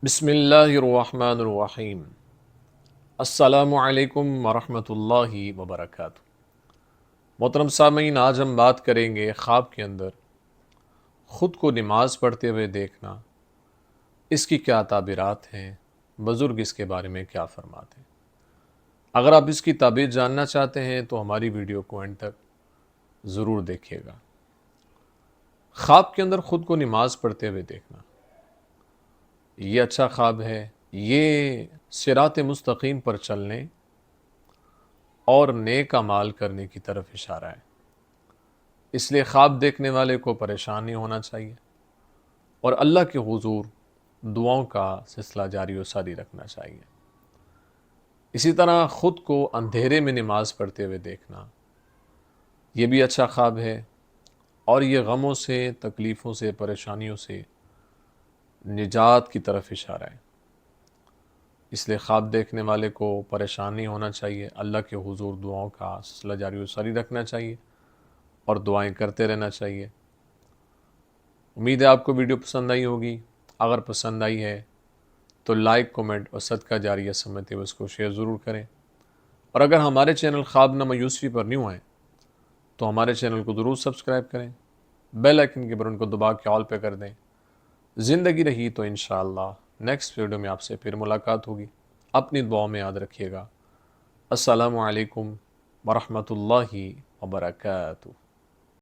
بسم اللہ الرحمن الرحیم۔ السلام علیکم ورحمۃ اللہ وبرکاتہ۔ محترم سامعین، آج ہم بات کریں گے خواب کے اندر خود کو نماز پڑھتے ہوئے دیکھنا، اس کی کیا تعبیرات ہیں، بزرگ اس کے بارے میں کیا فرماتے ہیں۔ اگر آپ اس کی تعبیر جاننا چاہتے ہیں تو ہماری ویڈیو کو اینڈ تک ضرور دیکھیے گا۔ خواب کے اندر خود کو نماز پڑھتے ہوئے دیکھنا، یہ اچھا خواب ہے۔ یہ صراط مستقیم پر چلنے اور نیک اعمال کرنے کی طرف اشارہ ہے۔ اس لیے خواب دیکھنے والے کو پریشان نہیں ہونا چاہیے اور اللہ کے حضور دعاؤں کا سلسلہ جاری و ساری رکھنا چاہیے۔ اسی طرح خود کو اندھیرے میں نماز پڑھتے ہوئے دیکھنا، یہ بھی اچھا خواب ہے اور یہ غموں سے، تکلیفوں سے، پریشانیوں سے نجات کی طرف اشارہ ہے۔ اس لیے خواب دیکھنے والے کو پریشان نہیں ہونا چاہیے، اللہ کے حضور دعاؤں کا سلسلہ جاری و ساری رکھنا چاہیے اور دعائیں کرتے رہنا چاہیے۔ امید ہے آپ کو ویڈیو پسند آئی ہوگی۔ اگر پسند آئی ہے تو لائک، کومنٹ اور صدقہ جاریہ سمجھتے ہوئے اس کو شیئر ضرور کریں، اور اگر ہمارے چینل خواب نامہ یوسفی پر نیو ہیں تو ہمارے چینل کو ضرور سبسکرائب کریں، بیل آئیکن کے بٹن کو دبا کے آل پہ کر دیں۔ زندگی رہی تو انشاءاللہ نیکسٹ ویڈیو میں آپ سے پھر ملاقات ہوگی۔ اپنی دعاؤں میں یاد رکھیے گا۔ السلام علیکم ورحمۃ اللہ وبرکاتہ۔